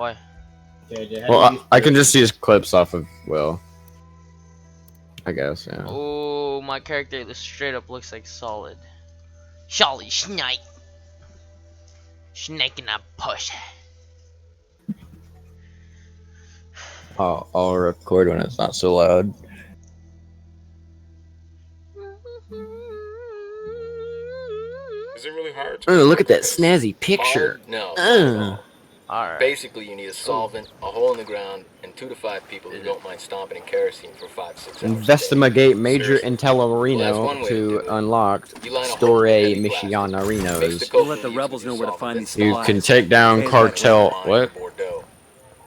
Why? Well, I can just use clips off of Will. I guess, yeah. Oh, my character straight up looks like solid. Charlie Snake. Snake in a push. I'll record when it's not so loud. Is it really hard? Oh, look at that snazzy picture. No, not at all. Alright. Basically, you need a solvent, a hole in the ground, and 2 to 5 people who don't mind stomping in kerosene for 5-6 hours. Investigate major intel Well, that's one Reno way to do to it. unlocked You line a hole Store with heavy Mission plastic. Mix the Renos. coke Let the leaves rebels with your know where to solvent, find then these You supplies. can take down cartel. Wine What? or Bordeaux.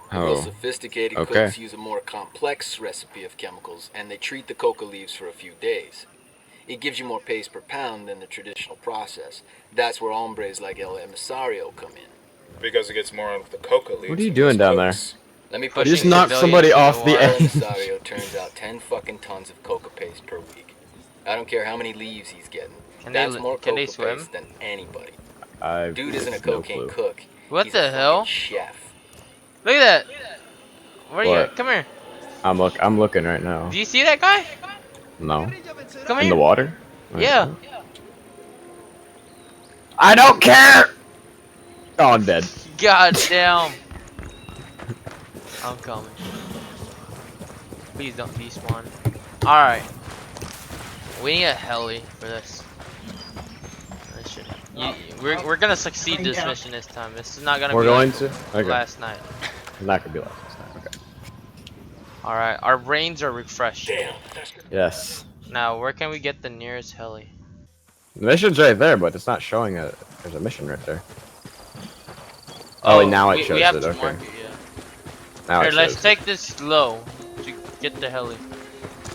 The real Oh, sophisticated okay. cooks use a more complex recipe of chemicals, and they treat the coca leaves for a few days. It gives you more paste per pound than the traditional process. That's where hombres like El Emisario come in. Because it gets more of the coca leaves. What are you than doing those down there? cokes. Let me put You just Pushing knocked somebody civilians off in the water. El edge. Emisario turns out 10 fucking tons of coca paste per week. I don't care how many leaves he's getting. That's more can they coca swim? paste than anybody. I Dude isn't a no cocaine clue. cook. What He's the a hell? fucking chef. Look at that. Where are you? What? Come here. I'm looking right now. Do you see that guy? No. Come In here. the water? Yeah. I don't care. Oh, I'm dead. God damn. I'm coming. Please don't despawn. Alright. We need a heli for this. We're gonna succeed this mission this time. This is not gonna We're be going like to? Okay. last night. It's not gonna be like this time. Okay. Alright, our brains are refreshed. Damn. Yes. Now, where can we get the nearest heli? The mission's right there, but it's not showing it. There's a mission right there. Oh, now it shows we have it. to Okay. mark it, yeah. Now Here, it let's shows. take this slow to get the heli.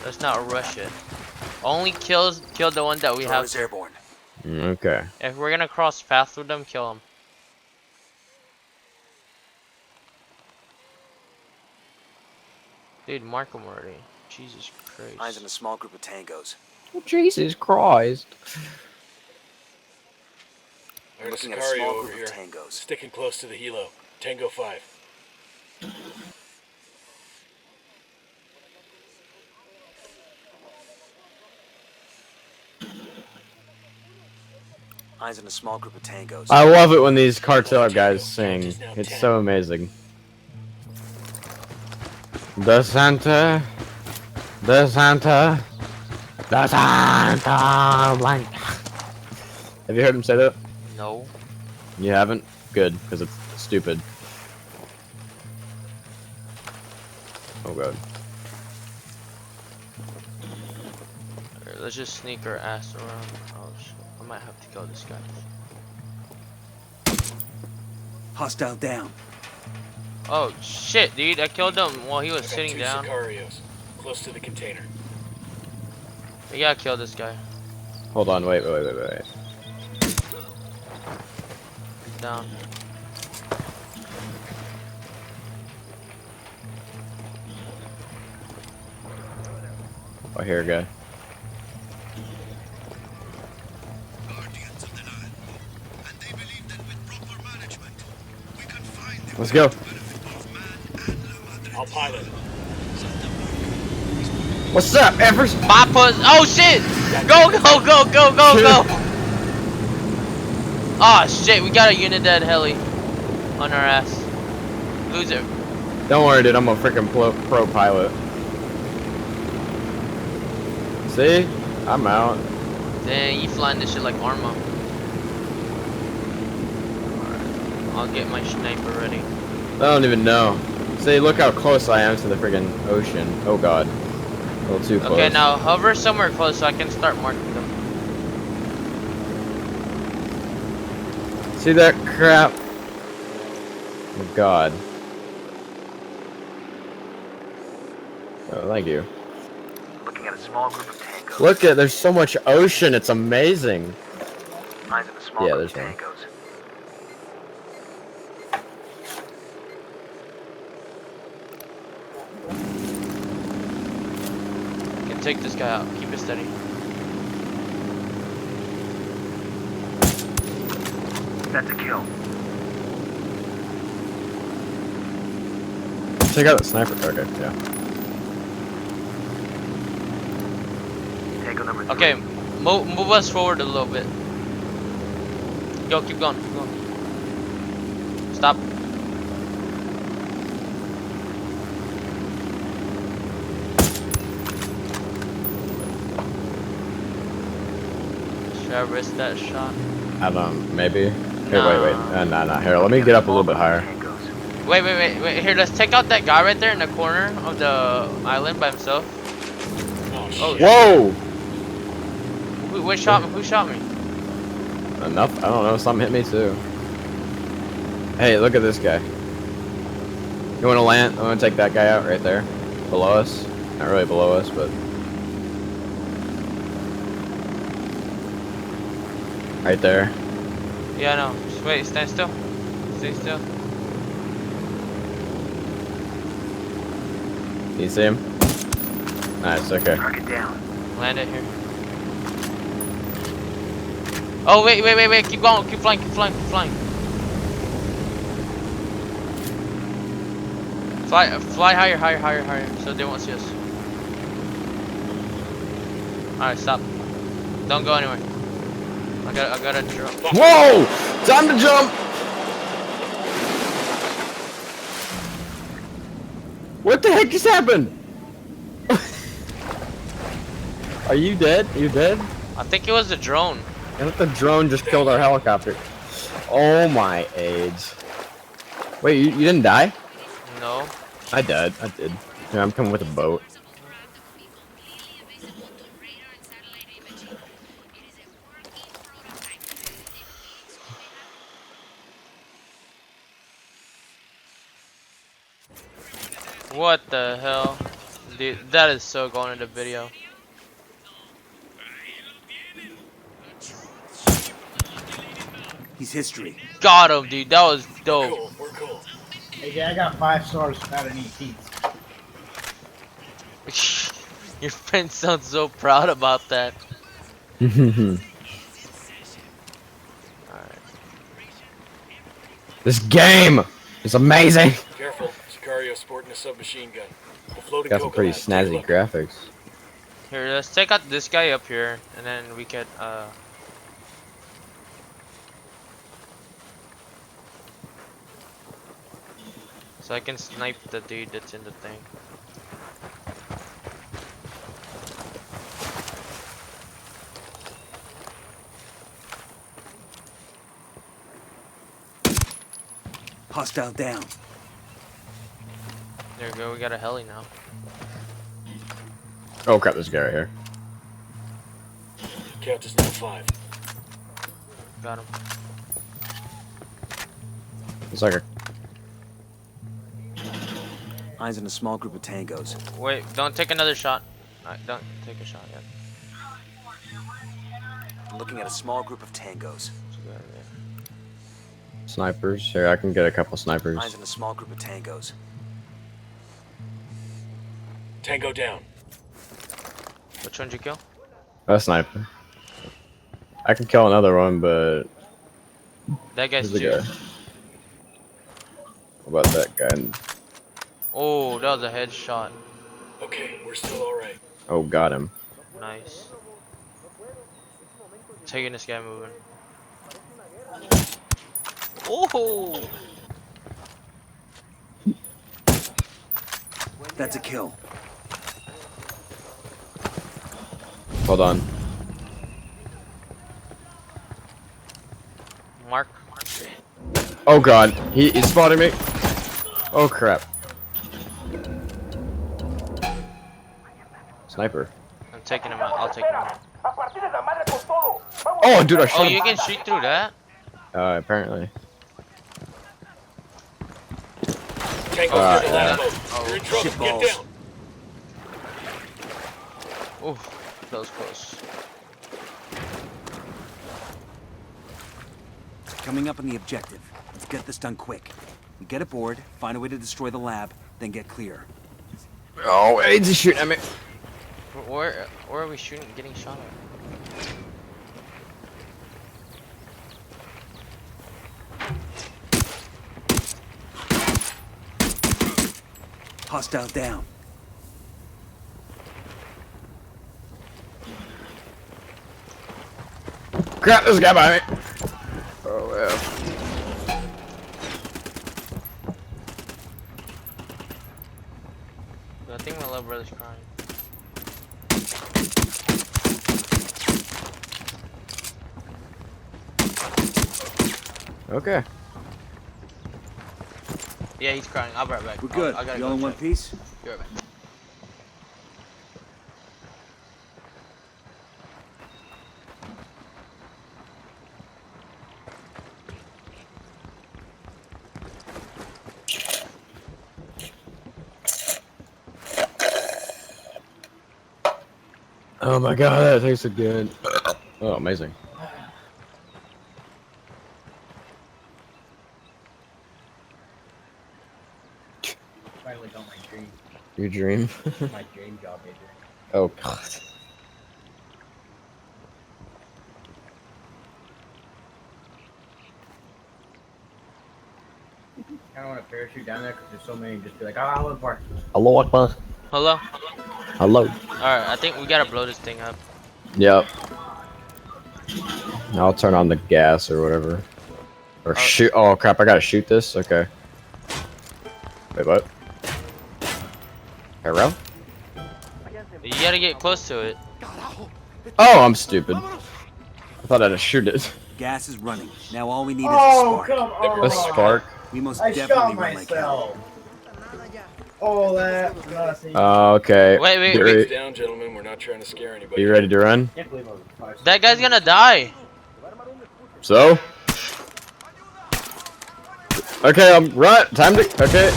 Let's not rush it. Only kill the one that we Drone have. is airborne. Okay. If we're gonna cross paths with them, kill them. Dude, mark them already. Jesus Eyes in Christ. a small group of tangos. Jesus Christ. There's Looking at a Sicario small over group here. of tangos. Sticking close to the helo. Tango 5. Eyes in a small group of tangos. I love it when these cartel guys sing. It's so amazing. The Santa. The Santa. The Santa. Blank. Have you heard him say that? No. You haven't? Good, because it's stupid. Oh god. Alright, let's just sneak our ass around. Oh shit. I might have to kill this guy. Hostile down. Oh shit, dude. I killed him while he was I got sitting 2 down. Sicarios. Close to the container. We gotta kill this guy. Hold on, wait. Down. Oh, here we go. Let's go. I'll pilot. What's up, Evers? My puss. Oh shit! Go! Oh shit, we got a Unidad heli on our ass. Loser. Don't worry, dude. I'm a freaking pro pilot. See? I'm out. Dang, you flying this shit like Arma. Alright, I'll get my sniper ready. I don't even know. See, look how close I am to the friggin' ocean. Oh god. A little too close. Okay, now hover somewhere close so I can start marking them. See that crap? Oh god. Oh, thank you. Looking at a small group of tangos. Look at, there's so much ocean, it's amazing. Eyes in a small Yeah, group of there's one. tangos. You can take this guy out. Keep it steady. That's a kill. take out the sniper. Okay, yeah. Tango number 3. Okay, move us forward a little bit. Yo, keep going, keep going. Stop. Should I risk that shot? I don't know, maybe. Here, Nah. wait. Nah. Here, let me get up a little bit higher. Tangos. Wait. Here, let's take out that guy right there in the corner of the island by himself. Oh, Oh, shit. Whoa! Who shot me? Who shot me? Enough? I don't know. Something hit me too. Hey, look at this guy. You want to land? I want to take that guy out right there, below us. Not really below us, but right there. Yeah, I know. Just wait, stand still. Stay still. You see him? Nice. Okay. Target down. Land it here. Oh, wait. Keep going. Keep flying. Fly higher, so they won't see us. Alright, stop. Don't go anywhere. I gotta drop. Whoa! Time to jump! What the heck just happened? Are you dead? You dead? I think it was the drone. I think the drone just killed our helicopter. Oh my age. Wait, you didn't die? No. I did. Yeah, I'm coming with a boat. What the hell? Dude, that is so going into video. He's history. Got him, dude. That was dope. Cool, we're cool. Hey, I got 5 stars without any teeth. Your friend sounds so proud about that. Alright. This game is amazing. Careful, Sicario sporting a submachine gun. The floating Got some coca pretty lab. Take a snazzy look. graphics. Here, let's take out this guy up here, and then we could, so I can snipe the dude that's in the thing. Hostile down. There we go, we got a heli now. Oh crap, this guy right here. Count is now 5. Got him. It's like a Eyes on a small group of tangos. Wait, don't take another shot. Alright, don't take a shot yet. I'm looking at a small group of tangos. Let's go there. snipers. Here, I can get a couple snipers. Eyes on a small group of tangos. Tango down. Which one did you kill? A sniper. I can kill another one, but That guy's who's the two. guy? What about that guy? Oh, that was a headshot. Okay, we're still alright. Oh, got him. Nice. Taking this guy moving. Oh! That's a kill. Hold on. Mark. Oh god, he's spotting me. Oh crap. Sniper. I'm taking him out. I'll take him out. Oh dude, I shot Oh, him. you can shoot through that? Apparently. Tango's Alright, near the last yeah. boat. Oh, You're in trouble. shit Get balls. down. Oof, that was close. Coming up on the objective. Let's get this done quick. We get aboard, find a way to destroy the lab, then get clear. Oh, he's shooting at me. Where are we shooting? Getting shot at? Hostile down. Crap, there's a guy behind me. Oh, yeah. I think my little brother's crying. Okay. Yeah, he's crying. I'll be right back. We're good. I gotta You go all in one check. piece? Be right back. Oh my god, that tasted good. Oh, amazing. Finally got my dream. Your dream? My dream job, Adrian. Oh god. I don't want to parachute down there because there's so many. Just be like, I want to park. Hello, Akbar. Hello? Hello. Alright, I think we gotta blow this thing up. Yep. I'll turn on the gas or whatever. Or shoot. Oh crap, I gotta shoot this? Okay. Wait, what? Hello? You gotta get close to it. Oh, I'm stupid. I thought I'd shoot it. Gas is running. Now all we need is a Oh, spark. come on. A spark? We most I definitely shot run like hell. myself. Oh, that. Nothing. Okay. Wait, wait, You wait. Hands down, gentlemen. We're not trying to scare anybody. You ready to run? Can't believe I was 5 seconds. That guy's gonna die. So? Okay, run. Time to. Okay.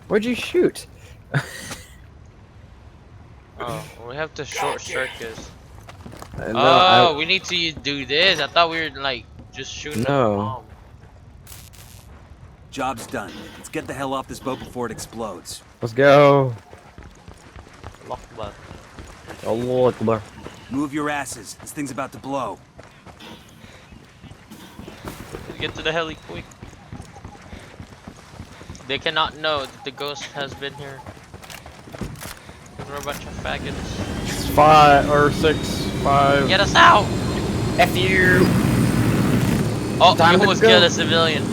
Where'd you shoot? Oh, we have to short circuit. No, Oh, we need to do this. I thought we were like just shooting. No. the bomb. Job's done. Let's get the hell off this boat before it explodes. Let's go. Lock blood. Allah Akbar. Move your asses. This thing's about to blow. Get to the heli quick. They cannot know that the ghost has been here. We're a bunch of faggots. 5 or 6, 5. Get us out! F you. Oh, Time you to almost go. killed a civilian.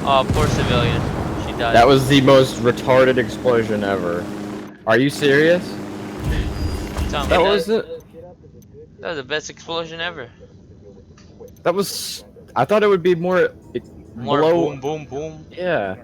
Oh, poor civilian. She died. That was the most retarded explosion ever. Are you serious? Tell me That was it. That was the best explosion ever. That was. I thought it would be more. More blow. boom, boom, boom. Yeah.